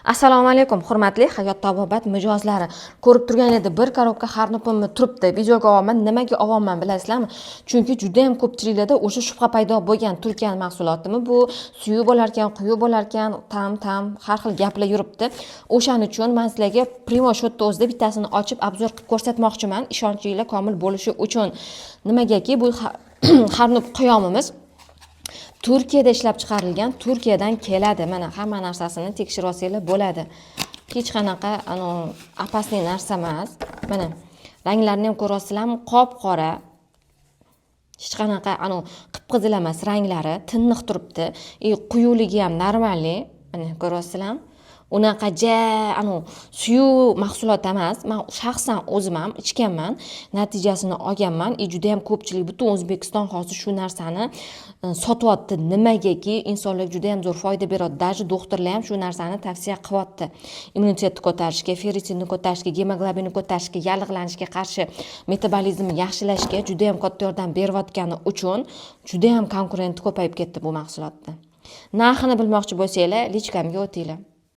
Assalomu alaykum, hurmatli hayot tabobat mijozlari. Ko'rib turganingizdek, bir korobka xarnupimni turibdi. Videoga olaman. Nimaga olaman bilasizlarmi? Chunki juda ham ko'pchiliklarda o'sha shubha paydo bo'lgan. Turkiya mahsulotimi bu? Suvi bo'larkan, quyi bo'larkan, tam har xil gaplar yuribdi. O'shaning uchun men sizlarga Primo Shotda o'zida bittasini ochib obzor qilib ko'rsatmoqchiman. Ishonchingiz komil bo'lishi uchun. Nimagaki bu xarnup qiyomimiz Turkiyada ishlab chiqarilgan, Turkiyadan keladi. Mana hamma narsasini tekshirib olsanglar bo'ladi. Hech qanaqa opasniy narsa emas. Mana ranglarini ham ko'rasizlarmi? Qop-qora. Hech qanaqa qip-qizil emas ranglari, tiniq turibdi. Quyuligi ham normalli. Mana ko'rasizlarmi? Unaqa suyu mahsulot emas. Men shaxsan o'zim ham ichganman, natijasini olganman. Juda ham ko'pchilik butun O'zbekiston hozir shu narsani sotyapti. Nimagaki insonlarga juda ham zo'r foyda beradi. Даже doktorlar ham shu narsani tavsiya qilyapti. Immunitetni ko'tarishga, ferritinni ko'tarishga, gemoglobinni ko'tarishga, yallig'lanishga qarshi metabolizmni yaxshilashga juda ham katta yordam berayotgani uchun juda ham konkurent ko'payib ketdi bu mahsulotda. Narxini bilmoqchi bo'lsanglar, lichkamga o'tinglar.